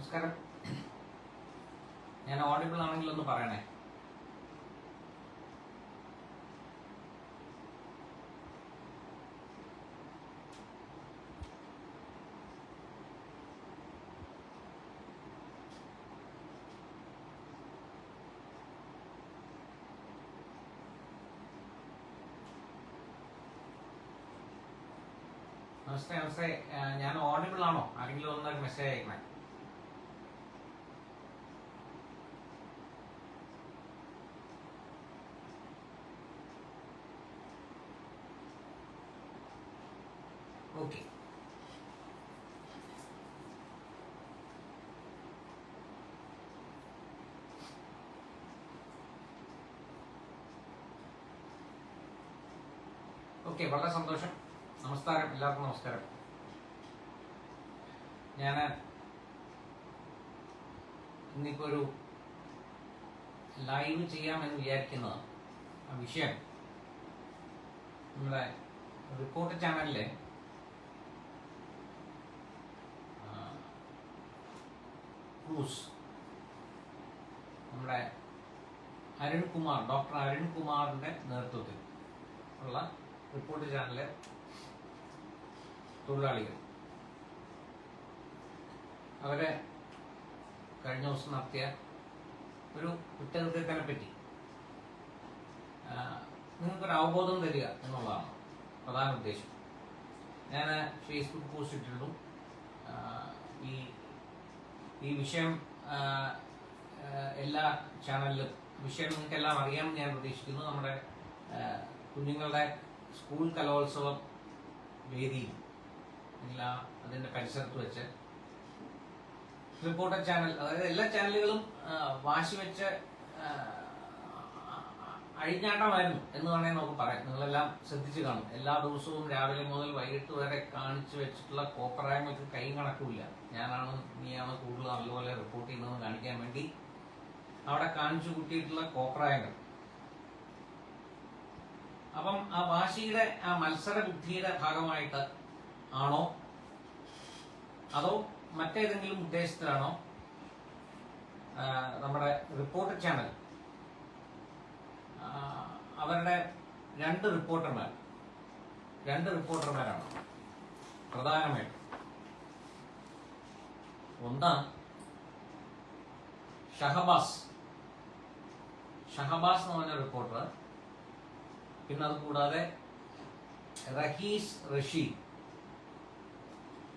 നമസ്കാരം. ഞാൻ ഓഡിബിൾ ആണെങ്കിൽ ഒന്ന് പറയണേ. നമസ്തേ. ഞാൻ ഓഡിബിൾ ആണോ? ആരെങ്കിലും ഒന്നൊരു മെസ്സേജ് അയക്കണേ. ഓക്കെ. വളരെ സന്തോഷം. നമസ്കാരം, എല്ലാവർക്കും നമസ്കാരം. ഞാൻ ഇന്നിപ്പോ ഒരു ലൈവ് ചെയ്യാമെന്ന് വിചാരിക്കുന്നത് ആ വിഷയം നമ്മുടെ റിപ്പോർട്ട് ചാനലിലെ ക്രൂസ് നമ്മുടെ ഡോക്ടർ അരുൺകുമാറിന്റെ നേതൃത്വത്തിൽ ഉള്ള റിപ്പോർട്ട് ചാനലിലെ തൊഴിലാളികൾ അവരെ കഴിഞ്ഞ ദിവസം നടത്തിയ ഒരു കുറ്റകൃത്യത്തിനെ പറ്റി നിങ്ങൾക്കൊരു അവബോധം തരിക എന്നുള്ളതാണ് പ്രധാന ഉദ്ദേശം. ഞാൻ ഫേസ്ബുക്ക് പോസ്റ്റ് ഇട്ടിട്ടുള്ളൂ. ഈ വിഷയം എല്ലാ ചാനലിലും വിഷയം നിങ്ങൾക്കെല്ലാം അറിയാമെന്ന് ഞാൻ പ്രതീക്ഷിക്കുന്നു. നമ്മുടെ കുഞ്ഞുങ്ങളുടെ സ്കൂൾ കലോത്സവം വേദിയിൽ അതിന്റെ പരിസരത്ത് വെച്ച് റിപ്പോർട്ടർ ചാനൽ, അതായത് എല്ലാ ചാനലുകളും വാശി വെച്ച് അഴിഞ്ഞാട്ടമായിരുന്നു എന്ന് വേണമെങ്കിൽ നമുക്ക് പറയാം. നിങ്ങളെല്ലാം ശ്രദ്ധിച്ചു കാണും. എല്ലാ ദിവസവും രാവിലെ മുതൽ വൈകിട്ട് വരെ കാണിച്ചു വെച്ചിട്ടുള്ള കോപ്രായങ്ങൾക്ക് കൈ കണക്കുമില്ല. ഞാനാണ് നീയാണ് കൂടുതൽ നല്ലപോലെ റിപ്പോർട്ട് ചെയ്യുന്നതെന്ന് കാണിക്കാൻ വേണ്ടി അവിടെ കാണിച്ചു കൂട്ടിയിട്ടുള്ള കോപ്രായങ്ങൾ. അപ്പം ആ വാശിയുടെ ആ മത്സര ബുദ്ധിയുടെ ഭാഗമായിട്ട് ആണോ അതോ മറ്റേതെങ്കിലും ഉദ്ദേശത്തിലാണോ നമ്മുടെ റിപ്പോർട്ടർ ചാനൽ അവരുടെ രണ്ട് റിപ്പോർട്ടർമാരാണ് പ്രധാനമായിട്ടും. ഒന്ന് ഷഹബാസ് എന്ന് പറഞ്ഞ റിപ്പോർട്ടർ, പിന്നെ അത് കൂടാതെ റഹീസ് റഷീദ്.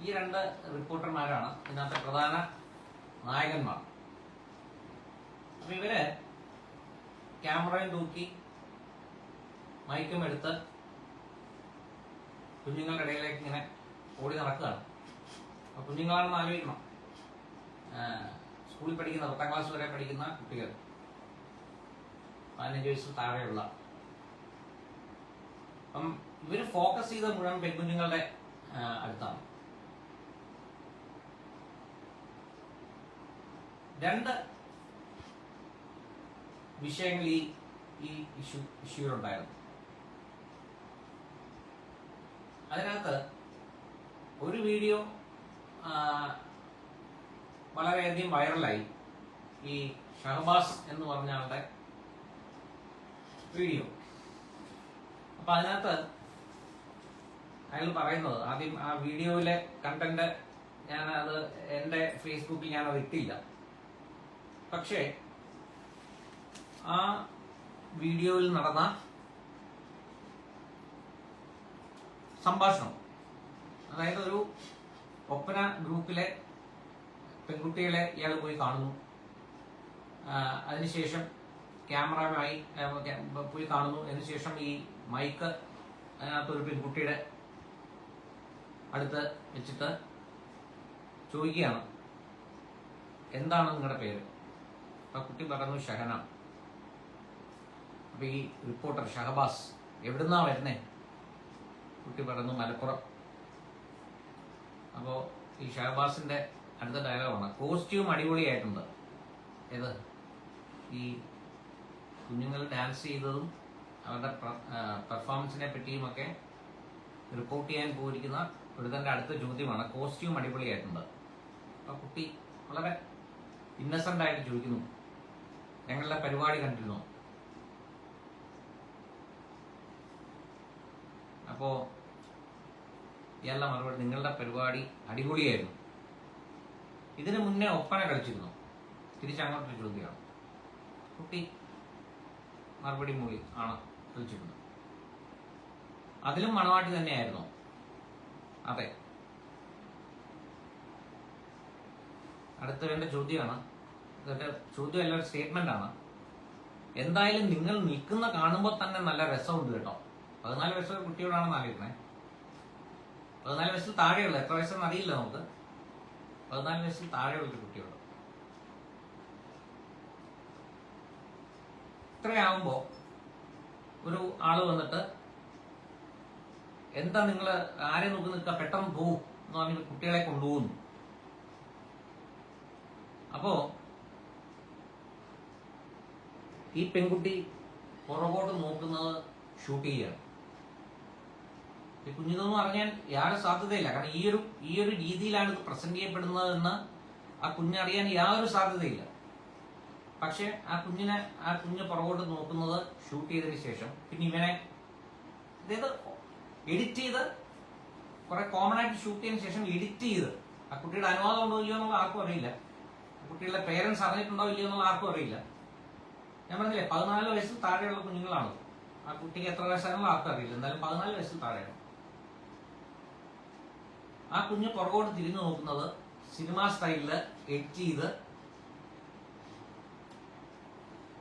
ഈ രണ്ട് റിപ്പോർട്ടർമാരാണ് ഇതിനകത്തെ പ്രധാന നായകന്മാർ. അപ്പൊ ഇവര് ക്യാമറയും തൂക്കി മൈക്കും എടുത്ത് കുഞ്ഞുങ്ങളുടെ ഇടയിലേക്ക് ഇങ്ങനെ ഓടി നടക്കുകയാണ്. അപ്പൊ കുഞ്ഞുങ്ങളാണെന്ന് ആലോചിക്കണം. സ്കൂളിൽ പഠിക്കുന്ന 10ാം ക്ലാസ് വരെ പഠിക്കുന്ന കുട്ടികൾ, 15 വയസ്സിൽ താഴെയുള്ള. അപ്പം ഇവര് ഫോക്കസ് ചെയ്ത മുഴുവൻ പെൺകുഞ്ഞുങ്ങളുടെ അടുത്താണ്. രണ്ട് വിഷയങ്ങൾ ഈ ഇഷ്യൂലുണ്ടായിരുന്നു. അതിനകത്ത് ഒരു വീഡിയോ വളരെയധികം വൈറലായി. ഈ ഷഹബാസ് എന്ന് പറഞ്ഞ ആളുടെ വീഡിയോ. അപ്പൊ അതിനകത്ത് അയാൾ പറയുന്നത്, ആദ്യം ആ വീഡിയോയിലെ കണ്ടന്റ് ഞാനത് എൻ്റെ ഫേസ്ബുക്കിൽ ഞാനത് ഇട്ടില്ല. പക്ഷേ ആ വീഡിയോയിൽ നടന്ന സംഭാഷണം, അതായത് ഒരു ഒപ്പന ഗ്രൂപ്പിലെ പെൺകുട്ടികളെ ഇയാൾ പോയി കാണുന്നു. അതിനുശേഷം ക്യാമറയുമായി പോയി കാണുന്നു. അതിനുശേഷം ഈ മൈക്ക് അതിനകത്തൊരു പെൺകുട്ടിയുടെ അടുത്ത് വെച്ചിട്ട് ചോദിക്കുകയാണ്, എന്താണ് നിങ്ങളുടെ പേര്? അപ്പൊ കുട്ടി പറഞ്ഞു ഷഹന. അപ്പൊ ഈ റിപ്പോർട്ടർ ഷഹബാസ് എവിടുന്നാ വരുന്നേ? കുട്ടി പറഞ്ഞു മലപ്പുറം. അപ്പോ ഈ ഷഹബാസിന്റെ അടുത്ത ഡയലോഗാണ്, കോസ്റ്റ്യൂം അടിപൊളിയായിട്ടുണ്ട്. ഏത് ഈ കുഞ്ഞുങ്ങൾ ഡാൻസ് ചെയ്തതും അവരുടെ പെർഫോമൻസിനെ പറ്റിയുമൊക്കെ റിപ്പോർട്ട് ചെയ്യാൻ പോയിരിക്കുന്ന ഒരുത്തന്റെ അടുത്ത ചോദ്യമാണ്, കോസ്റ്റ്യൂം അടിപൊളിയായിട്ടുണ്ട്. അപ്പൊ കുട്ടി വളരെ ഇന്നസെന്റ് ആയിട്ട് ചോദിക്കുന്നു, ഞങ്ങളുടെ പരിപാടി കണ്ടിരുന്നു. അപ്പോൾ ഇയാളുടെ മറുപടി, നിങ്ങളുടെ പരിപാടി അടിപൊളിയായിരുന്നു. ഇതിന് മുന്നേ ഒപ്പന കളിച്ചിരുന്നു. തിരിച്ചങ്ങോട്ടൊരു ചോദ്യമാണ്. കുട്ടി മറുപടി മൂളി ആണ് കളിച്ചിരുന്നത്. അതിലും മണവാട്ടി തന്നെയായിരുന്നു. അതെ. അടുത്ത വേണ്ട ചോദ്യമാണ്. ഇതൊക്കെ ചോദ്യമല്ല, ഒരു സ്റ്റേറ്റ്മെന്റ് ആണ്. എന്തായാലും നിങ്ങൾ നിൽക്കുന്ന കാണുമ്പോൾ തന്നെ നല്ല രസമുണ്ട് കേട്ടോ. 14 വയസ്സുള്ള കുട്ടിയോടാണെന്ന് ആലോചിക്കണേ. 14 വയസ്സിൽ താഴെയുള്ള, എത്ര വയസ്സെന്ന് അറിയില്ല നമുക്ക്. 14 വയസ്സിൽ താഴെയുള്ള കുട്ടിയോട് ഇത്രയാവുമ്പോ ഒരു ആള് വന്നിട്ട് എന്താ നിങ്ങൾ ആരെ നോക്കി നിൽക്കുക, പെട്ടെന്ന് പോവും എന്ന് പറഞ്ഞ കുട്ടികളെ കൊണ്ടുപോകുന്നു. അപ്പോ ഈ പെൺകുട്ടി പുറകോട്ട് നോക്കുന്നത് ഷൂട്ട് ചെയ്യാണ്. ഈ കുഞ്ഞിതെന്ന് പറഞ്ഞാൽ യാതൊരു സാധ്യതയില്ല. കാരണം ഈ ഒരു രീതിയിലാണ് ഇത് പ്രസന്റ് ചെയ്യപ്പെടുന്നതെന്ന് ആ കുഞ്ഞറിയാൻ യാതൊരു സാധ്യതയില്ല. പക്ഷെ ആ കുഞ്ഞ് പുറകോട്ട് നോക്കുന്നത് ഷൂട്ട് ചെയ്തതിന് ശേഷം പിന്നെ ഇവനെ അതായത് എഡിറ്റ് ചെയ്ത് കുറെ കോമൺ ആയിട്ട് ഷൂട്ട് ചെയ്തതിന് ശേഷം എഡിറ്റ് ചെയ്ത് ആ കുട്ടിയുടെ അനുവാദം ഉണ്ടോ ഇല്ലയോ എന്നുള്ള ആർക്കും അറിയില്ല. കുട്ടികളുടെ പേരൻസ് അറിഞ്ഞിട്ടുണ്ടോ ഇല്ലയോ എന്നുള്ള ആർക്കും അറിയില്ല. ഞാൻ പറഞ്ഞില്ലേ 14 വയസ്സിൽ താഴെയുള്ള കുഞ്ഞുങ്ങളാണ്. ആ കുട്ടിക്ക് എത്ര വയസ്സാണെന്നുള്ള ആർക്കും അറിയില്ല. എന്തായാലും 14 വയസ്സിൽ താഴെയാണ്. ആ കുഞ്ഞ് പുറകോട്ട് തിരിഞ്ഞു നോക്കുന്നത് സിനിമ സ്റ്റൈലില് എഡിറ്റ് ചെയ്ത്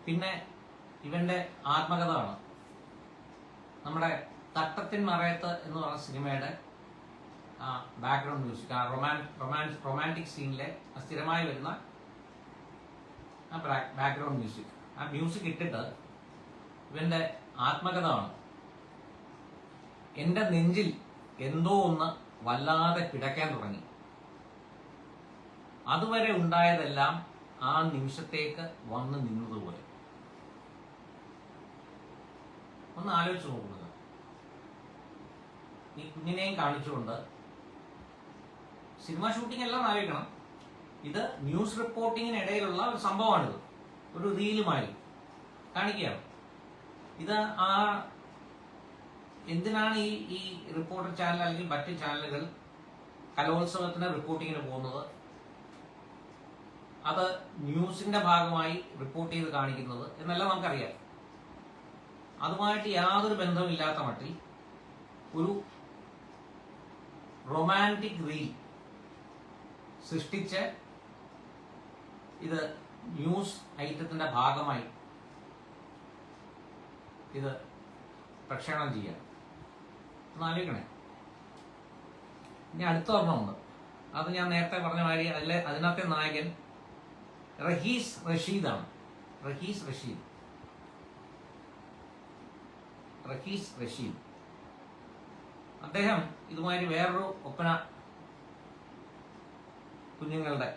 പിന്നെ ഇവന്റെ ആത്മകഥ ആണ്. നമ്മുടെ തട്ടത്തിൻ മറയത്ത് എന്ന് പറഞ്ഞ സിനിമയുടെ ബാക്ക്ഗ്രൗണ്ട് മ്യൂസിക്, ആ റൊമാൻറ്റിക് സീനിലെ സ്ഥിരമായി വരുന്ന ആ ബാക്ക്ഗ്രൗണ്ട് മ്യൂസിക്, ആ മ്യൂസിക് ഇട്ടിട്ട് ഇവന്റെ ആത്മകഥ ആണ്. എന്റെ നെഞ്ചിൽ എന്തോ ഒന്ന് വല്ലാതെ പിടയ്ക്കാൻ തുടങ്ങി. അതുവരെ ഉണ്ടായതെല്ലാം ആ നിമിഷത്തേക്ക് വന്ന് നിന്നതുപോലെ. ഒന്ന് ആലോചിച്ച് നോക്കുന്നത്. ഈ കുഞ്ഞിനെയും കാണിച്ചുകൊണ്ട് സിനിമ ഷൂട്ടിംഗ് എല്ലാം ആലോചിക്കണം. ഇത് ന്യൂസ് റിപ്പോർട്ടിങ്ങിനിടയിലുള്ള ഒരു സംഭവമാണിത്. ഒരു റീലുമായി കാണിക്കുകയാണ്. ഇത് എന്തിനാണ് ഈ റിപ്പോർട്ടർ ചാനൽ അല്ലെങ്കിൽ മറ്റ് ചാനലുകൾ കലോത്സവത്തിന് റിപ്പോർട്ടിങ്ങിന് പോകുന്നത്, അത് ന്യൂസിന്റെ ഭാഗമായി റിപ്പോർട്ട് ചെയ്ത് കാണിക്കുന്നത് എന്നെല്ലാം നമുക്കറിയാം. അതുമായിട്ട് യാതൊരു ബന്ധമില്ലാത്ത മട്ടിൽ ഒരു റൊമാൻറ്റിക് റീൽ സൃഷ്ടിച്ച് ഇത് ന്യൂസ് ഐറ്റത്തിന്റെ ഭാഗമായി ഇത് പ്രക്ഷേപണം ചെയ്യാം. ഒന്ന് ആലോചിക്കണേ. ഇനി അടുത്ത ഒരെണ്ണമുണ്ട്. അത് ഞാൻ നേരത്തെ പറഞ്ഞ മാതിരി അതിനകത്തെ നായകൻ റഹീസ് റഷീദാണ്. റഹീസ് റഷീദ് അദ്ദേഹം ഇതുമാതിരി വേറൊരു ഒപ്പന കുഞ്ഞുങ്ങളുടെ.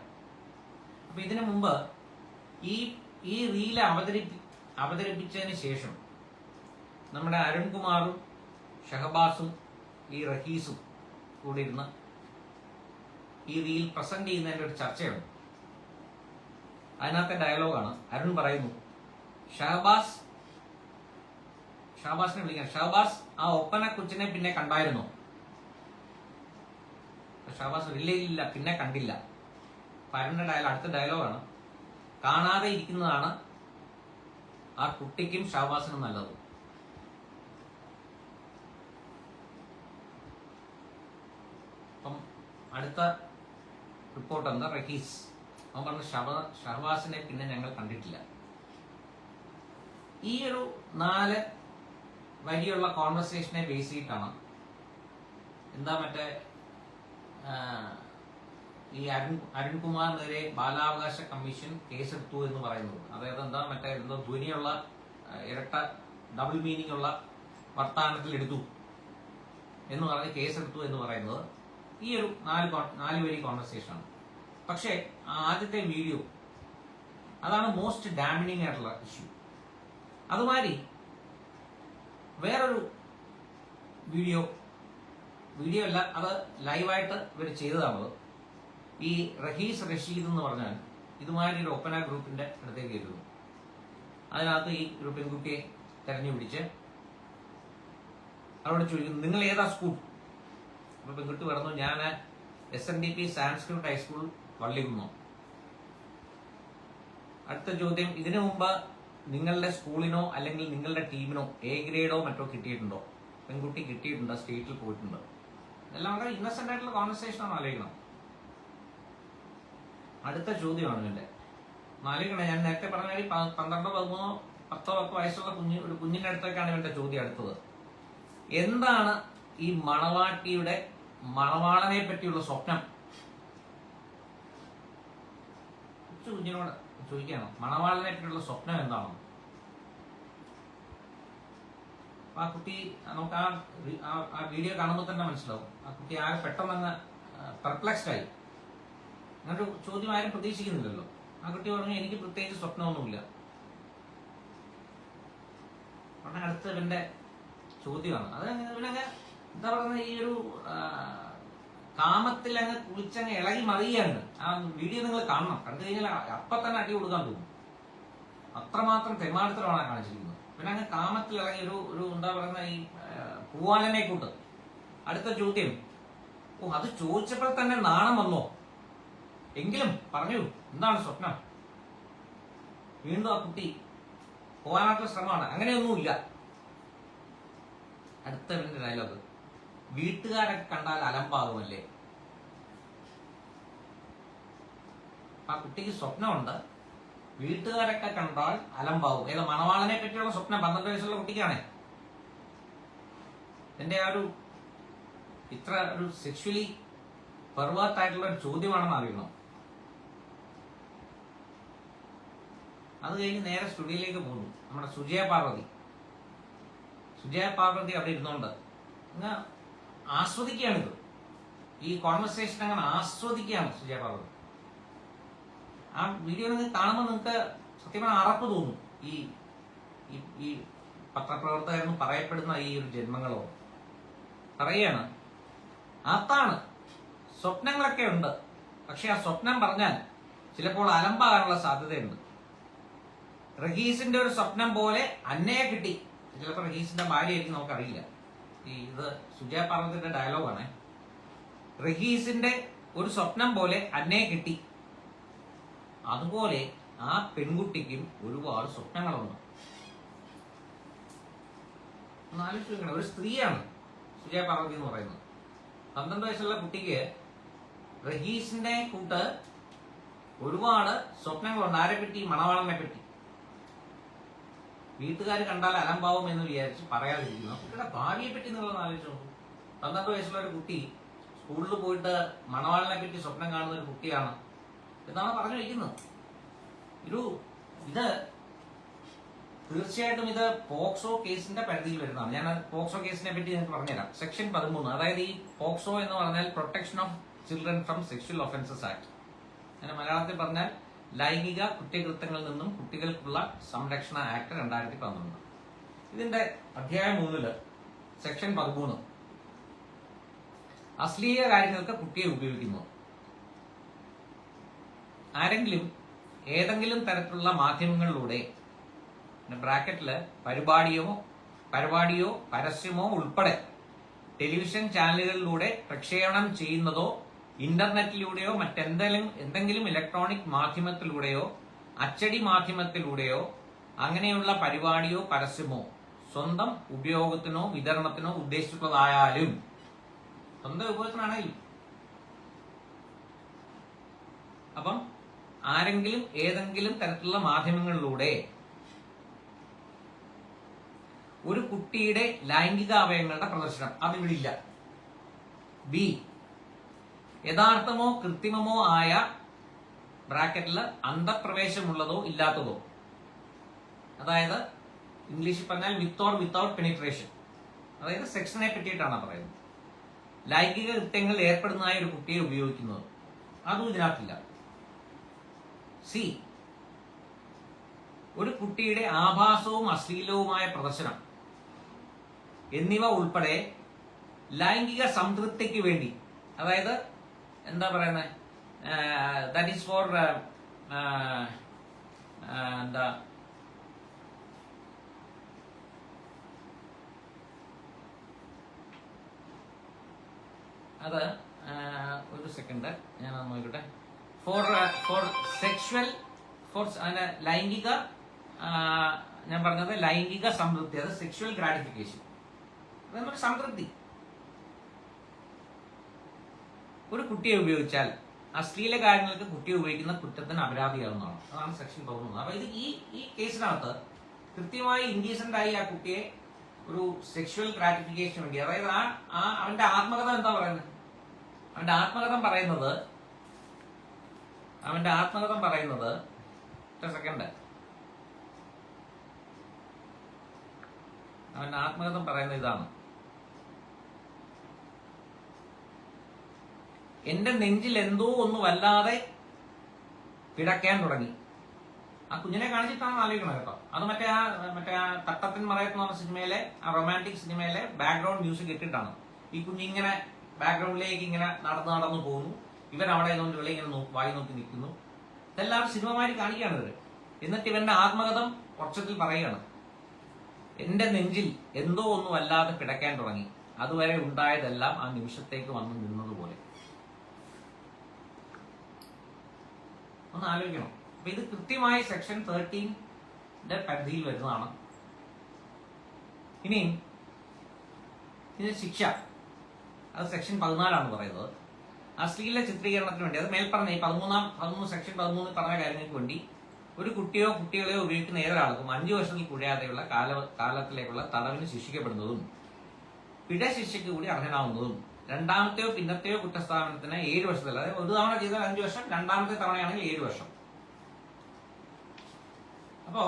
അപ്പൊ ഇതിനു മുമ്പ് ഈ റീല് അവതരിപ്പിച്ചതിന് ശേഷം നമ്മുടെ അരുൺകുമാറും ഷഹബാസും ഈ റഹീസും കൂടി ഇരുന്ന് ഈ റീൽ പ്രസന്റ് ചെയ്യുന്നതിന്റെ ഒരു ചർച്ചയുണ്ട്. അതിനകത്തെ ഡയലോഗാണ്. അരുൺ പറയുന്നു, ഷഹബാസിനെ വിളിക്കാൻ, ഷഹബാസ് ആ ഒപ്പന കൊച്ചിനെ പിന്നെ കണ്ടായിരുന്നോ? ഷഹബാസ് ഇല്ല പിന്നെ കണ്ടില്ല. അരുണിന്റെ അടുത്ത ഡയലോഗാണ്, കാണാതെ ഇരിക്കുന്നതാണ് ആ കുട്ടിക്കും ഷഹബാസിനും നല്ലത്. അപ്പം അടുത്ത റിപ്പോർട്ട് എന്താ, റഹീസ് അവൻ പറഞ്ഞ ഷഹബാസിനെ പിന്നെ ഞങ്ങൾ കണ്ടിട്ടില്ല. ഈ ഒരു 4 വരിയുള്ള കോൺവെർസേഷനെ ബേസ് ചെയ്തിട്ടാണ് എന്താ മറ്റേ ഈ അരുൺകുമാറിനെതിരെ ബാലാവകാശ കമ്മീഷൻ കേസെടുത്തു എന്ന് പറയുന്നത്. അതായത് എന്താ മറ്റേ എന്തോ ധ്വനിയുള്ള ഇരട്ട ഡബിൾ മീനിങ് ഉള്ള വർത്താനത്തിൽ എടുത്തു എന്ന് പറഞ്ഞ് കേസെടുത്തു എന്ന് പറയുന്നത് ഈ ഒരു 4 വരി കോൺവെർസേഷൻ ആണ്. പക്ഷേ ആദ്യത്തെ വീഡിയോ അതാണ് മോസ്റ്റ് ഡാമിനിങ് ആയിട്ടുള്ള ഇഷ്യൂ. അതുമാതിരി വേറൊരു വീഡിയോ അല്ല, അത് ലൈവായിട്ട് ഇവർ ചെയ്തതാണത്. ഈ റഹീസ് റഷീദ് എന്ന് പറഞ്ഞാൽ ഇതുമാതിരി ഒരു ഒപ്പന ഗ്രൂപ്പിന്റെ അടുത്തേക്ക് ഇരുന്നു. അതിനകത്ത് ഈ ഒരു പെൺകുട്ടിയെ തെരഞ്ഞു പിടിച്ച് അവിടെ ചോദിക്കുന്നു, നിങ്ങൾ ഏതാ സ്കൂൾ? അപ്പൊ പെൺകുട്ടി പറഞ്ഞു, ഞാൻ SNDP സാൻസ്ക്രിറ്റ് ഹൈസ്കൂൾ വള്ളികുന്നോ. അടുത്ത ചോദ്യം, ഇതിനു മുമ്പ് നിങ്ങളുടെ സ്കൂളിനോ അല്ലെങ്കിൽ നിങ്ങളുടെ ടീമിനോ A ഗ്രേഡോ മറ്റോ കിട്ടിയിട്ടുണ്ടോ? പെൺകുട്ടി കിട്ടിയിട്ടുണ്ട്, സ്റ്റേറ്റിൽ പോയിട്ടുണ്ട്. ഇതെല്ലാം വളരെ ഇന്നസെന്റ് ആയിട്ടുള്ള കോൺവെർസേഷൻ ആണ്. ആലോചിക്കണം. അടുത്ത ചോദ്യമാണ് ഇതിന്റെ. ആലോചിക്കണം, ഞാൻ നേരത്തെ പറഞ്ഞ 12, 13, 10 വയസ്സുള്ള ഒരു കുഞ്ഞിന്റെ അടുത്തേക്കാണ് ഇവന്റെ ചോദ്യം അടുത്തത്. എന്താണ് ഈ മണവാട്ടിയുടെ മണവാളനെ പറ്റിയുള്ള സ്വപ്നം? കുഞ്ഞിനോട് ചോദിക്കുകയാണ്, മണവാളനെ പറ്റിയുള്ള സ്വപ്നം എന്താണ്? ആ കുട്ടി, നമുക്ക് ആ വീഡിയോ കാണുമ്പോൾ തന്നെ മനസ്സിലാവും, ആ കുട്ടി ആകെ പെട്ടെന്ന് പെർപ്ലക്സ്ഡ് ആയി. അങ്ങനൊരു ചോദ്യം ആരും പ്രതീക്ഷിക്കുന്നില്ലല്ലോ. ആ കുട്ടി പറഞ്ഞു, എനിക്ക് പ്രത്യേകിച്ച് സ്വപ്നമൊന്നുമില്ല. ഉടനെ അടുത്ത ഇവന്റെ ചോദ്യമാണ്, അത് ഇവനങ്ങ് എന്താ പറയുന്നത്, ഈ ഒരു കാമത്തിൽ അങ്ങ് കുളിച്ചങ്ങ് ഇളകി മറിയാണ്. ആ വീഡിയോ നിങ്ങൾ കാണണം. കണ്ടു കഴിഞ്ഞാൽ അപ്പൊ തന്നെ അടി കൊടുക്കാൻ തോന്നും. അത്രമാത്രം തെമ്മാടിത്തരമാണ് കാണിച്ചിരിക്കുന്നത്. പിന്നെ അങ്ങ് കാമത്തിൽ ഇളകി ഒരു എന്താ പറയുന്ന ഈ പൂവാലനെ കൂട്ട്. അടുത്ത ചോദ്യം, അത് ചോദിച്ചപ്പോൾ തന്നെ നാണം വന്നോ? എങ്കിലും പറയൂ, എന്താണ് സ്വപ്നം? വീണ്ടും ആ കുട്ടി പോകാനായിട്ടുള്ള ശ്രമമാണ്. അങ്ങനെയൊന്നുമില്ല. അടുത്ത ഡയലോഗ്, വീട്ടുകാരൊക്കെ കണ്ടാൽ അലമ്പാകുമല്ലേ? ആ കുട്ടിക്ക് സ്വപ്നമുണ്ട്, വീട്ടുകാരൊക്കെ കണ്ടാൽ അലമ്പാകും. ഏതോ മണവാളനെ പറ്റിയുള്ള സ്വപ്നം 12 വയസ്സുള്ള കുട്ടിക്കാണ്. എന്റെ ആ ഒരു ഇത്ര ഒരു സെക്ഷലി പെർവേർട്ടായിട്ടുള്ള ഒരു ചോദ്യമാണെന്ന് അറിയണം. അത് കഴിഞ്ഞ് നേരെ സ്റ്റുഡിയോയിലേക്ക് പോകുന്നു. നമ്മുടെ സുജയ പാർവതി അവിടെ ഇരുന്നോണ്ട് അങ്ങ് ആസ്വദിക്കുകയാണിത്. ഈ കോൺവെർസേഷൻ അങ്ങനെ ആസ്വദിക്കുകയാണ് സുജയ പാർവതി. ആ വീഡിയോ നിങ്ങൾക്ക് കാണുമ്പോൾ നിങ്ങൾക്ക് സത്യമായ അറപ്പ് തോന്നും. ഈ പത്രപ്രവർത്തകരെന്ന് പറയപ്പെടുന്ന ഈ ഒരു ജന്മങ്ങളോ പറയാണ്, അതാണ് സ്വപ്നങ്ങളൊക്കെ ഉണ്ട്. പക്ഷെ ആ സ്വപ്നം പറഞ്ഞാൽ ചിലപ്പോൾ അലമ്പാകാനുള്ള സാധ്യതയുണ്ട്. റഹീസിന്റെ ഒരു സ്വപ്നം പോലെ അന്നയെ കിട്ടി. ചിലപ്പോൾ റഹീസിന്റെ ഭാര്യയായിരിക്കും, നമുക്കറിയില്ല. ഇത് സുജയ പാർവതിയുടെ ഡയലോഗാണ്. റഹീസിന്റെ ഒരു സ്വപ്നം പോലെ അന്നയെ കിട്ടി, അതുപോലെ ആ പെൺകുട്ടിക്കും ഒരുപാട് സ്വപ്നങ്ങളുണ്ട്. ആലോചിക്കണം, ഒരു സ്ത്രീയാണ് സുജയ പാർവതി എന്ന് പറയുന്നത്. 12 വയസ്സുള്ള കുട്ടിക്ക് റഹീസിന്റെ കൂട്ട് ഒരുപാട് സ്വപ്നങ്ങളുണ്ട്. ആരെ പറ്റി? മണവാളനെ പറ്റി. വീട്ടുകാർ കണ്ടാൽ അലമ്പാവും എന്ന് വിചാരിച്ച് പറയാതിരിക്കുന്നു. കുട്ടിയുടെ ഭാവിയെ പറ്റി എന്നുള്ളത് ആലോചിച്ചു. 12 വയസ്സുള്ള ഒരു കുട്ടി സ്കൂളിൽ പോയിട്ട് മണവാളിനെ പറ്റി സ്വപ്നം കാണുന്ന ഒരു കുട്ടിയാണ് എന്നാണ് പറഞ്ഞു വയ്ക്കുന്നത്. ഇത് തീർച്ചയായിട്ടും ഇത് പോക്സോ കേസിന്റെ പരിധിയിൽ വരുന്നതാണ്. ഞാൻ പോക്സോ കേസിനെ പറ്റി നിങ്ങൾക്ക് പറഞ്ഞുതരാം. സെക്ഷൻ 13, അതായത് ഈ പോക്സോ എന്ന് പറഞ്ഞാൽ protection of children from sexual offences act. അങ്ങനെ മലയാളത്തിൽ പറഞ്ഞാൽ ലൈംഗിക കുറ്റകൃത്യങ്ങളിൽ നിന്നും കുട്ടികൾക്കുള്ള സംരക്ഷണ ആക്ട് 2012. ഇതിന്റെ അധ്യായം 3 സെക്ഷൻ 13 അശ്ലീല കാര്യങ്ങൾക്ക് കുട്ടിയെ ഉപയോഗിക്കുന്നു. ആരെങ്കിലും ഏതെങ്കിലും തരത്തിലുള്ള മാധ്യമങ്ങളിലൂടെ ബ്രാക്കറ്റില് പരിപാടിയോ പരസ്യമോ ഉൾപ്പെടെ ടെലിവിഷൻ ചാനലുകളിലൂടെ പ്രക്ഷേപണം ചെയ്യുന്നതോ ഇന്റർനെറ്റിലൂടെയോ എന്തെങ്കിലും ഇലക്ട്രോണിക് മാധ്യമത്തിലൂടെയോ അച്ചടി മാധ്യമത്തിലൂടെയോ അങ്ങനെയുള്ള പരിപാടിയോ പരസ്യമോ സ്വന്തം ഉപയോഗത്തിനോ വിതരണത്തിനോ ഉദ്ദേശിച്ചിട്ടുള്ളതായാലും, സ്വന്തം ഉപയോഗത്തിനാണെങ്കിലും, അപ്പം ആരെങ്കിലും ഏതെങ്കിലും തരത്തിലുള്ള മാധ്യമങ്ങളിലൂടെ ഒരു കുട്ടിയുടെ ലൈംഗിക അവയവങ്ങളുടെ പ്രദർശനം, അതിവിടില്ല. ബി, യഥാർത്ഥമോ കൃത്രിമമോ ആയ ബ്രാക്കറ്റില് അന്തഃപ്രവേശമുള്ളതോ ഇല്ലാത്തതോ, അതായത് ഇംഗ്ലീഷിൽ പറഞ്ഞാൽ വിത്ത് ഓർ വിത്തൗട്ട് പെനിട്രേഷൻ, അതായത് സെക്ഷനെ പറ്റിയിട്ടാണ് പറയുന്നത്. ലൈംഗിക കൃത്യങ്ങളിൽ ഏർപ്പെടുന്നതായ ഒരു കുട്ടിയെ ഉപയോഗിക്കുന്നത്, അതും ഇതിനകത്തില്ല. സി, ഒരു കുട്ടിയുടെ ആഭാസവും അശ്ലീലവുമായ പ്രദർശനം എന്നിവ ഉൾപ്പെടെ ലൈംഗിക സംതൃപ്തിക്ക് വേണ്ടി, അതായത് എന്താ പറയുന്നത്, that is for the അത് ഒരു സെക്കൻഡ് ഞാൻ നോക്കട്ടെ. ഫോർ സെക്ഷൽ ഫോർ ലൈംഗിക ഞാൻ പറഞ്ഞത് ലൈംഗിക സംതൃപ്തി, അത് സെക്ഷൽ ഗ്രാറ്റിഫിക്കേഷൻ, അത് നമ്മുടെ സംതൃപ്തി. ഒരു കുട്ടിയെ ഉപയോഗിച്ചാൽ അശ്ലീല കാര്യങ്ങൾക്ക് കുട്ടിയെ ഉപയോഗിക്കുന്ന കുറ്റത്തിന് അപരാധിയാവുന്നതാണ്. അതാണ് സെക്ഷൻ 13. അപ്പൊ ഇത് ഈ കേസിനകത്ത് കൃത്യമായി ഇൻഡീസെന്റ് ആയി ആ കുട്ടിയെ ഒരു സെക്ഷൽ ഗ്രാറ്റിഫിക്കേഷന് വേണ്ടി, അതായത് അവന്റെ ആത്മകഥ എന്താ പറയുന്നത്? അവന്റെ ആത്മകഥ പറയുന്നത് സെക്കൻഡ്, അവന്റെ ആത്മകഥ പറയുന്നത് ഇതാണ്: എന്റെ നെഞ്ചിൽ എന്തോ ഒന്ന് വല്ലാതെ പിടയ്ക്കാൻ തുടങ്ങി. ആ കുഞ്ഞിനെ കാണിച്ചിട്ടാണ് ആലോചിക്കണം കേട്ടോ. അത് മറ്റേ ആ തട്ടത്തിൻ മറയത്ത് എന്ന് പറഞ്ഞ സിനിമയിലെ, ആ റൊമാൻറ്റിക് സിനിമയിലെ ബാക്ക്ഗ്രൗണ്ട് മ്യൂസിക് ഇട്ടിട്ടാണ്. ഈ കുഞ്ഞിങ്ങനെ ബാക്ക്ഗ്രൗണ്ടിലേക്ക് ഇങ്ങനെ നടന്നു പോകുന്നു, ഇവരവിടെ നിന്നുകൊണ്ട് വിളി ഇങ്ങനെ വായി നോക്കി നിൽക്കുന്നു. ഇതെല്ലാം സിനിമമാരി കാണിക്കുകയാണ് ഇവര്. എന്നിട്ട് ഇവന്റെ ആത്മകഥം കുറച്ചത്തിൽ പറയുകയാണ്: എന്റെ നെഞ്ചിൽ എന്തോ ഒന്ന് വല്ലാതെ പിടയ്ക്കാൻ തുടങ്ങി, അതുവരെ ഉണ്ടായതെല്ലാം ആ നിമിഷത്തേക്ക് വന്ന് നിന്നതുപോലെ. ഒന്ന് ആലോചിക്കണം. അപ്പൊ ഇത് കൃത്യമായി സെക്ഷൻ 13 പരിധിയിൽ വരുന്നതാണ്. ഇനിയും ഇതിന് ശിക്ഷ, അത് സെക്ഷൻ 14 പറയുന്നത്. അശ്ലീല ചിത്രീകരണത്തിന് വേണ്ടി, അത് മേൽപ്പറഞ്ഞ 13 സെക്ഷൻ 13 പറഞ്ഞ കാര്യങ്ങൾക്ക് വേണ്ടി ഒരു കുട്ടിയോ കുട്ടികളെയോ ഉപയോഗിക്കുന്ന ഏതൊരാൾക്കും 5 വർഷത്തിൽ കൂടാതെയുള്ള കാലത്തിലേക്കുള്ള തടവിന് ശിക്ഷിക്കപ്പെടുന്നതും പിഴ ശിക്ഷയ്ക്ക് കൂടി അർഹനാവുന്നതും രണ്ടാമത്തെയോ പിന്നത്തെയോ കുറ്റസ്ഥാപനത്തിന് 7 വർഷത്തിൽ, അതായത് ഒരു തവണ ചെയ്താൽ 5 വർഷം, രണ്ടാമത്തെ തവണയാണെങ്കിൽ 7 വർഷം. അപ്പോ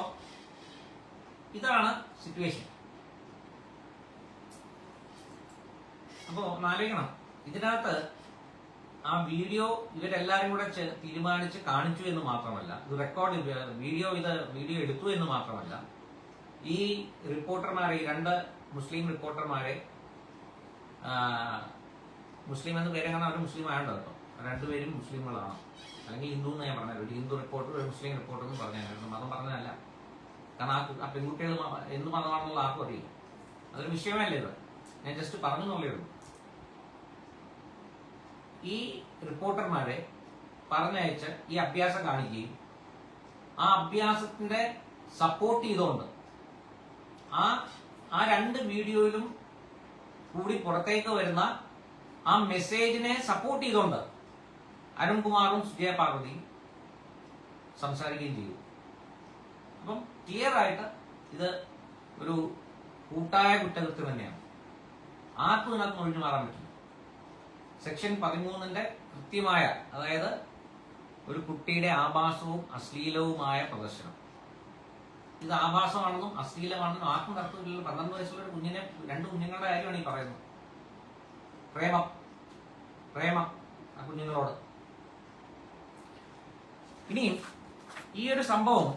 ഇതാണ് സിറ്റുവേഷൻ. അപ്പോ ആലോചിക്കണം, ഇതിനകത്ത് ആ വീഡിയോ ഇവരെല്ലാരും കൂടെ തീരുമാനിച്ച് കാണിച്ചു എന്ന് മാത്രമല്ല, ഇത് റെക്കോർഡ് വീഡിയോ എടുത്തു എന്ന് മാത്രമല്ല, ഈ റിപ്പോർട്ടർമാരെ, ഈ 2 മുസ്ലിം റിപ്പോർട്ടർമാരെ, മുസ്ലിം എന്ന് പേരെങ്ങനെ അവർ മുസ്ലിം ആയതുണ്ടോ കേട്ടോ, 2 പേരും മുസ്ലിങ്ങളാണ്. അല്ലെങ്കിൽ ഹിന്ദു എന്ന് ഞാൻ പറഞ്ഞത്, ഒരു ഹിന്ദു റിപ്പോർട്ടർ ഒരു മുസ്ലിം റിപ്പോർട്ടർ എന്ന് പറഞ്ഞാൽ മതം പറഞ്ഞതല്ല. കാരണം ആ പെൺകുട്ടികൾ എന്ത് മതമാണെന്നുള്ള ആർക്കും അറിയില്ല. അതൊരു വിഷയമല്ലേ ഇത്, ഞാൻ ജസ്റ്റ് പറഞ്ഞു എന്നുള്ളേ ഉള്ളൂ. ഈ റിപ്പോർട്ടർമാരെ പറഞ്ഞയച്ച് ഈ അഭ്യാസം കാണിക്കുകയും ആ അഭ്യാസത്തിന്റെ സപ്പോർട്ട് ചെയ്തുകൊണ്ട് ആ 2 വീഡിയോയിലും കൂടി പുറത്തേക്ക് വരുന്ന ആ മെസ്സേജിനെ സപ്പോർട്ട് ചെയ്തുകൊണ്ട് അരുൺകുമാറും സുജയ പാർവതിയും സംസാരിക്കുകയും ചെയ്തു. അപ്പം ക്ലിയർ ആയിട്ട് ഇത് ഒരു കൂട്ടായ കുറ്റകൃത്യം തന്നെയാണ്. ആർക്കും ഇതിനകത്ത് ഒഴിഞ്ഞു മാറാൻ പറ്റില്ല. സെക്ഷൻ 13 കൃത്യമായ, അതായത് ഒരു കുട്ടിയുടെ ആഭാസവും അശ്ലീലവുമായ പ്രദർശനം. ഇത് ആഭാസമാണെന്നും അശ്ലീലമാണെന്നും ആർക്കും തർക്കമില്ല. 12 വയസ്സുള്ള ഒരു കുഞ്ഞിനെ, 2 കുഞ്ഞുങ്ങളുടെ കാര്യമാണ് ഈ പറയുന്നത്. പ്രേമം ആ കുഞ്ഞുങ്ങളോട്. ഇനിയും ഈ ഒരു സംഭവം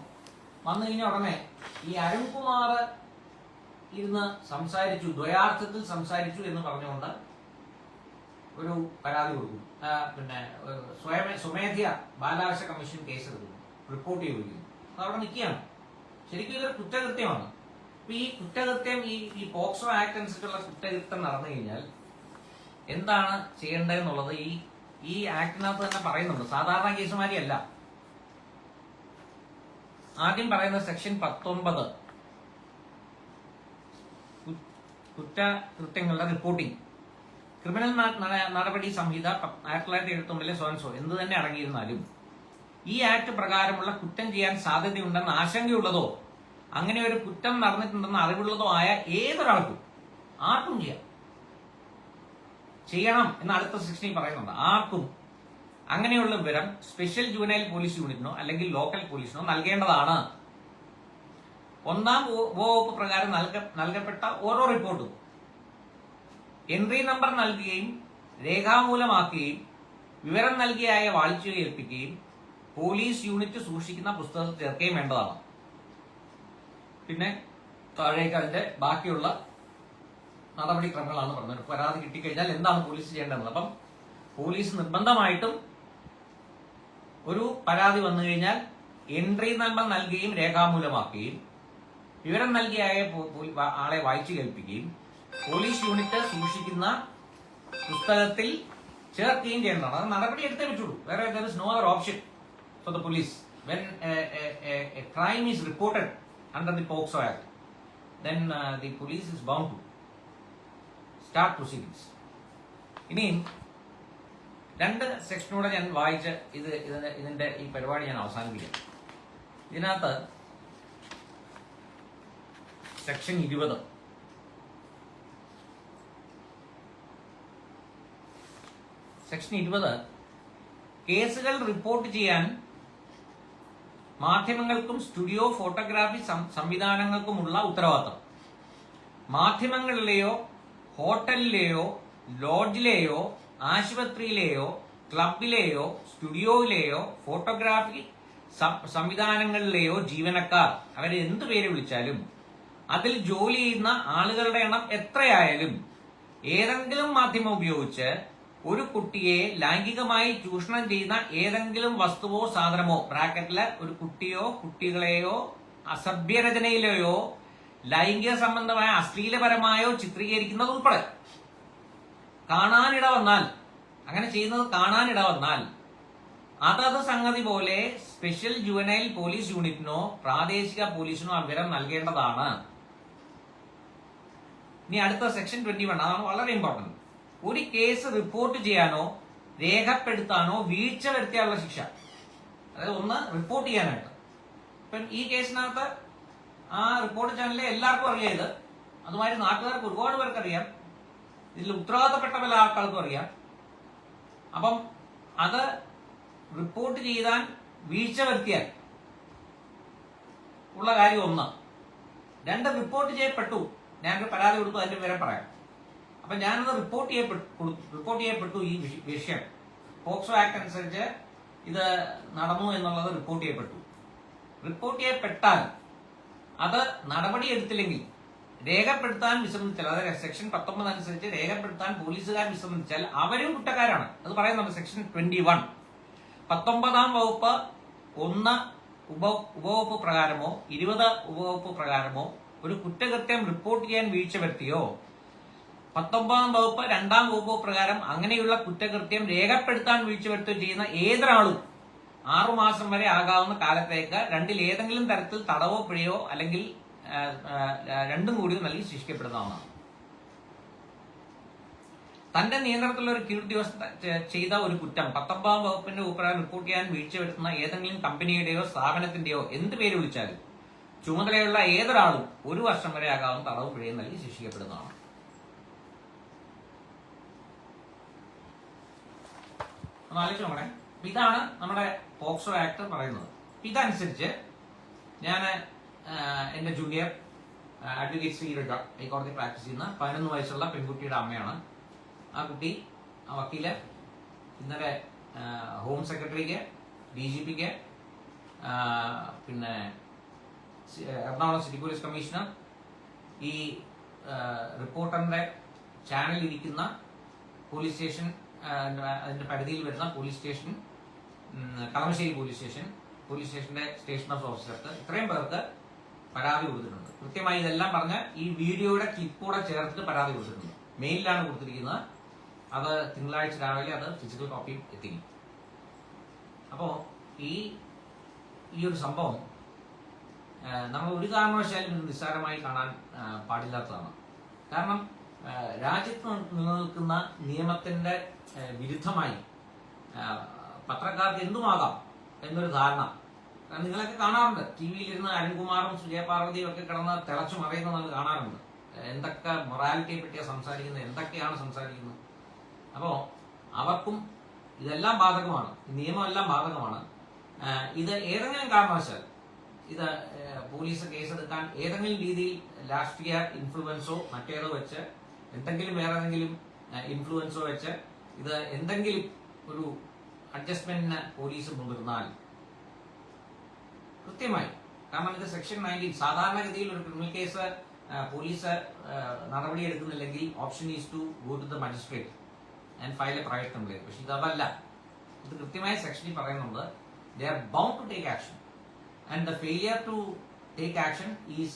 വന്നു കഴിഞ്ഞ ഉടനെ ഈ അരുൺകുമാർ ഇരുന്ന് സംസാരിച്ചു, ദ്വയാർത്ഥത്തിൽ സംസാരിച്ചു എന്ന് പറഞ്ഞുകൊണ്ട് ഒരു പരാതി കൊടുക്കും. പിന്നെ സ്വമേധയ ബാലാവകാശ കമ്മീഷൻ കേസെടുക്കുന്നു, റിപ്പോർട്ട് ചെയ്തിരിക്കുന്നു. അതവിടെ നിൽക്കുകയാണ്. ശരിക്കും ഇതൊരു കുറ്റകൃത്യമാണ്. അപ്പൊ ഈ കുറ്റകൃത്യം, ഈ പോക്സോ ആക്ട് അനുസരിച്ചുള്ള കുറ്റകൃത്യം നടന്നു കഴിഞ്ഞാൽ എന്താണ് ചെയ്യേണ്ടതെന്നുള്ളത് ഈ ആക്ടിനകത്ത് തന്നെ പറയുന്നുണ്ട്. സാധാരണ കേസുമാരിയല്ല. ആദ്യം പറയുന്ന സെക്ഷൻ 19 കുറ്റകൃത്യങ്ങളുടെ റിപ്പോർട്ടിംഗ്. ക്രിമിനൽ നടപടി സംഹിത 1979 സോൻസോ എന്ത് തന്നെ അടങ്ങിയിരുന്നാലും ഈ ആക്ട് പ്രകാരമുള്ള കുറ്റം ചെയ്യാൻ സാധ്യതയുണ്ടെന്ന് ആശങ്കയുള്ളതോ അങ്ങനെ ഒരു കുറ്റം നടന്നിട്ടുണ്ടെന്ന് അറിവുള്ളതോ ആയ ഏതൊരാൾക്കും ആർക്കും ചെയ്യണം എന്ന് അടുത്ത സെക്ഷനിൽ പറയുന്നുണ്ട്. ആർക്കും അങ്ങനെയുള്ള വിവരം സ്പെഷ്യൽ ജുവനൈൽ പോലീസ് യൂണിറ്റിനോ അല്ലെങ്കിൽ ലോക്കൽ പോലീസിനോ നൽകേണ്ടതാണ്. 1-ാം വകുപ്പ് പ്രകാരം നൽകപ്പെട്ട ഓരോ റിപ്പോർട്ടും എൻട്രി നമ്പർ നൽകുകയും രേഖാമൂലമാക്കുകയും വിവരം നൽകിയായ വാളിച്ചു ഏൽപ്പിക്കുകയും പോലീസ് യൂണിറ്റ് സൂക്ഷിക്കുന്ന പുസ്തകത്തിൽ ചേർക്കുകയും വേണ്ടതാണ്. പിന്നെ താഴേക്ക് അതിന്റെ ബാക്കിയുള്ള നടപടിക്രമങ്ങളാണ് പറഞ്ഞത്. പരാതി കിട്ടിക്കഴിഞ്ഞാൽ എന്താണ് പോലീസ് ചെയ്യേണ്ടത്. അപ്പം പോലീസ് നിർബന്ധമായിട്ടും ഒരു പരാതി വന്നു കഴിഞ്ഞാൽ എൻട്രി നമ്പർ നൽകുകയും രേഖാമൂലമാക്കുകയും വിവരം നൽകിയ ആളെ വായിച്ചു കേൾപ്പിക്കുകയും പോലീസ് യൂണിറ്റ് സൂക്ഷിക്കുന്ന പുസ്തകത്തിൽ ചേർക്കുകയും ചെയ്യേണ്ടതാണ്. അത് നടപടി എടുത്തേ പറ്റുള്ളൂ. വേറെ there is no other option for the police. When a crime is reported under the POCSO Act, then the police is bound to start proceedings. ഇനിയും 2 സെക്ഷനൂടെ ഞാൻ വായിച്ച് ഇതിന്റെ ഈ പരിപാടി ഞാൻ അവസാനിപ്പിക്കാം. ഇതിനകത്ത് സെക്ഷൻ 20 കേസുകൾ റിപ്പോർട്ട് ചെയ്യാൻ മാധ്യമങ്ങൾക്കും സ്റ്റുഡിയോ ഫോട്ടോഗ്രാഫി സംവിധാനങ്ങൾക്കുമുള്ള ഉത്തരവാദിത്തം. മാധ്യമങ്ങളിലെയോ ഹോട്ടലിലെയോ ലോഡ്ജിലെയോ ആശുപത്രിയിലെയോ ക്ലബിലെയോ സ്റ്റുഡിയോയിലെയോ ഫോട്ടോഗ്രാഫി സംവിധാനങ്ങളിലെയോ ജീവനക്കാർ അവരെ എന്തു പേര് വിളിച്ചാലും അതിൽ ജോലി ചെയ്യുന്ന ആളുകളുടെ എണ്ണം എത്രയായാലും ഏതെങ്കിലും മാധ്യമം ഉപയോഗിച്ച് ഒരു കുട്ടിയെ ലൈംഗികമായി ചൂഷണം ചെയ്യുന്ന ഏതെങ്കിലും വസ്തുവോ സാധനമോ ബ്രാക്കറ്റില് ഒരു കുട്ടിയോ കുട്ടികളെയോ അസഭ്യരചനയിലെയോ ലൈംഗിക സംബന്ധമായ അശ്ലീലപരമായോ ചിത്രീകരിക്കുന്നത് ഉൾപ്പെടെ കാണാനിട വന്നാൽ അങ്ങനെ ചെയ്യുന്നത് കാണാനിട വന്നാൽ അതത് സംഗതി പോലെ സ്പെഷ്യൽ ജുവനൈൽ പോലീസ് യൂണിറ്റിനോ പ്രാദേശിക പോലീസിനോ വിവരം നൽകേണ്ടതാണ്. ഇനി അടുത്ത സെക്ഷൻ 21 അതാണ് വളരെ ഇമ്പോർട്ടന്റ്. ഒരു കേസ് റിപ്പോർട്ട് ചെയ്യാനോ രേഖപ്പെടുത്താനോ വീഴ്ച വരുത്തിയാലുള്ള ശിക്ഷ. അതായത് ഒന്ന് റിപ്പോർട്ട് ചെയ്യാനായിട്ട്. ഇപ്പം ഈ കേസിനകത്ത് ആ റിപ്പോർട്ട് ചാനലിലെ എല്ലാവർക്കും അറിയാം ഇത്. അതുമാതിരി നാട്ടുകാർക്ക് ഒരുപാട് പേർക്ക് അറിയാം. ഇതിൽ ഉത്തരവാദിത്തപ്പെട്ട പല ആൾക്കാർക്കും അറിയാം. അപ്പം അത് റിപ്പോർട്ട് ചെയ്താൽ വീഴ്ച വരുത്തിയാൽ ഉള്ള കാര്യം ഒന്ന്. 2 റിപ്പോർട്ട് ചെയ്യപ്പെട്ടു, ഞാനൊരു പരാതി കൊടുത്തു, അതിന്റെ വിവരം പറയാം. അപ്പൊ ഞാനത് റിപ്പോർട്ട് ചെയ്യപ്പെട്ടു ഈ വിഷയം പോക്സോ ആക്ട് അനുസരിച്ച് ഇത് നടന്നു എന്നുള്ളത് റിപ്പോർട്ട് ചെയ്യപ്പെട്ടാൽ അത് നടപടി എടുത്തില്ലെങ്കിൽ രേഖപ്പെടുത്താൻ വിസമ്മതിച്ചാൽ, അതായത് സെക്ഷൻ 19 അനുസരിച്ച് രേഖപ്പെടുത്താൻ പോലീസുകാർ വിസമ്മതിച്ചാൽ അവരും കുറ്റക്കാരാണ്. അത് പറയുന്നുണ്ട് സെക്ഷൻ 21. 19 വകുപ്പ് 1 ഉപവകുപ്പ് പ്രകാരമോ 20 ഉപവകുപ്പ് പ്രകാരമോ ഒരു കുറ്റകൃത്യം റിപ്പോർട്ട് ചെയ്യാൻ വീഴ്ച വരുത്തിയോ 19 വകുപ്പ് 2 വകുപ്പ് പ്രകാരം അങ്ങനെയുള്ള കുറ്റകൃത്യം രേഖപ്പെടുത്താൻ വീഴ്ച വരുത്തുകയോ ചെയ്യുന്ന ഏതൊരാളും 6 മാസം വരെ ആകാവുന്ന കാലത്തേക്ക് രണ്ടിൽ ഏതെങ്കിലും തരത്തിൽ തടവോ പിഴയോ അല്ലെങ്കിൽ രണ്ടും കൂടി നൽകി ശിക്ഷിക്കപ്പെടുന്നതാണ്. തന്റെ നിയന്ത്രണത്തിലുള്ള ഒരു കീഴ് ഉദ്യോഗസ്ഥൻ ചെയ്ത ഒരു കുറ്റം 19 വകുപ്പിന്റെ ഉൾപ്രകാരം റിപ്പോർട്ട് ചെയ്യാൻ വീഴ്ച വരുത്തുന്ന ഏതെങ്കിലും കമ്പനിയുടെയോ സ്ഥാപനത്തിന്റെയോ എന്ത് പേര് വിളിച്ചാലും ചുമതലയുള്ള ഏതൊരാളും 1 വർഷം വരെ ആകാവുന്ന തടവും പിഴയും നൽകി ശിക്ഷിക്കപ്പെടുന്നതാണ്. ആലോചിച്ച് നോക്കണേ. ഇതാണ് നമ്മുടെ പോക്സോ ആക്ട് പറയുന്നത്. ഇതനുസരിച്ച് ഞാൻ എന്റെ ജൂനിയർ അഡ്വക്കേറ്റ് ശ്രീരജ ഹൈക്കോടതി പ്രാക്ടീസ് ചെയ്യുന്ന 11 വയസ്സുള്ള പെൺകുട്ടിയുടെ അമ്മയാണ്. ആ കുട്ടി ആ വക്കീല് ഇന്നലെ ഹോം സെക്രട്ടറിക്ക്, DGPക്ക്, പിന്നെ എറണാകുളം സിറ്റി പോലീസ് കമ്മീഷണർ, ഈ റിപ്പോർട്ടറിന്റെ ചാനൽ ഇരിക്കുന്ന പോലീസ് സ്റ്റേഷൻ, അതിന്റെ പരിധിയിൽ വരുന്ന പോലീസ് സ്റ്റേഷൻ, കളമശ്ശേരി പോലീസ് സ്റ്റേഷന്റെ സ്റ്റേഷൻ ഓഫ് ഓഫീസർക്ക്, ഇത്രയും പേർക്ക് പരാതി കൊടുത്തിട്ടുണ്ട്. കൃത്യമായി ഇതെല്ലാം പറഞ്ഞ് ഈ വീഡിയോയുടെ ക്ലിപ്പോടെ ചേർത്തിട്ട് പരാതി കൊടുത്തിട്ടുണ്ട്. മെയിലിലാണ് കൊടുത്തിരിക്കുന്നത്. അത് തിങ്കളാഴ്ച രാവിലെ അത് ഫിസിക്കൽ കോപ്പി എത്തിക്കും. അപ്പോ ഈ ഒരു സംഭവം നമ്മൾ ഒരു കാരണവശാലും ഇത് നിസ്സാരമായി കാണാൻ പാടില്ലാത്തതാണ്. കാരണം രാജ്യത്ത് നിലനിൽക്കുന്ന നിയമത്തിന്റെ വിരുദ്ധമായി പത്രക്കാർക്ക് എന്തുമാകാം എന്നൊരു ധാരണ നിങ്ങളൊക്കെ കാണാറുണ്ട്. TV-യിലിരുന്ന് അരുൺകുമാറും സുജയപാർവതിയും ഒക്കെ കിടന്ന് തിളച്ചു മറിയുന്നത് നമ്മൾ കാണാറുണ്ട്. എന്തൊക്കെ മൊറാലിറ്റിയെ പറ്റിയാണ് സംസാരിക്കുന്നത്, എന്തൊക്കെയാണ് സംസാരിക്കുന്നത്. അപ്പോ അവർക്കും ഇതെല്ലാം ബാധകമാണ്, നിയമമെല്ലാം ബാധകമാണ്. ഇത് ഏതെങ്കിലും കാരണവശാൽ ഇത് പോലീസ് കേസെടുക്കാൻ ഏതെങ്കിലും രീതിയിൽ രാഷ്ട്രീയ ഇൻഫ്ലുവൻസോ മറ്റേതോ വെച്ച് എന്തെങ്കിലും വേറെ ഏതെങ്കിലും ഇൻഫ്ലുവൻസോ വെച്ച് ഇത് എന്തെങ്കിലും ഒരു അഡ്ജസ്റ്റ്മെന്റിന് പോലീസ് മുതിർന്നാൽ കൃത്യമായി, കാരണം ഇത് സെക്ഷൻ 19 സാധാരണഗതിയിൽ ഒരു ക്രിമിനൽ കേസ് പോലീസ് നടപടിയെടുക്കുന്നില്ലെങ്കിൽ option is to go to the magistrate and file a private complaint. പക്ഷെ ഇതല്ല, ഇത് കൃത്യമായ സെക്ഷനിൽ പറയുന്നുണ്ട് they are bound to take action, and the failure to take action is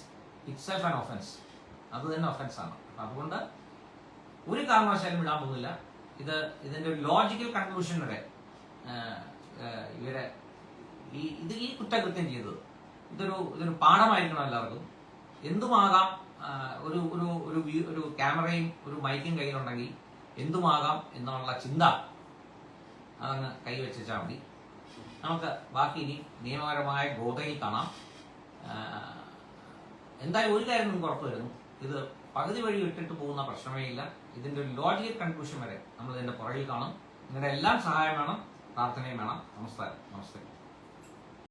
itself an offense. അത് തന്നെ ഒഫൻസാണ്. അതുകൊണ്ട് ഒരു കാരണവശാലും വിടാൻ പോകുന്നില്ല. ഇതിന്റെ ഒരു ലോജിക്കൽ കൺക്ലൂഷൻ വരെ ഇവരെ ഈ കുറ്റകൃത്യം ചെയ്തത് ഇതൊരു പാഠമായിരിക്കണം എല്ലാവർക്കും. എന്തുമാകാം, ഒരു ക്യാമറയും ഒരു മൈക്കും കയ്യിലുണ്ടെങ്കിൽ എന്തുമാകാം എന്നുള്ള ചിന്ത അതങ്ങ് കൈവച്ചാൽ മതി. നമുക്ക് ബാക്കി ഇനി നിയമപരമായ ഗോതയിൽ കാണാം. എന്തായാലും ഒരു കാര്യം നിങ്ങൾക്ക് ഉറപ്പ് വരുന്നു, ഇത് പകുതി വഴി ഇട്ടിട്ട് പോകുന്ന പ്രശ്നമേ ഇല്ല. ഇതിന്റെ ഒരു ലോജിക്കൽ കൺക്ലൂഷൻ വരെ നമ്മൾ ഇതിന്റെ പുറകിൽ കാണും. നിങ്ങളുടെ എല്ലാം സഹായം വേണം, പ്രാർത്ഥനയും വേണം. നമസ്കാരം.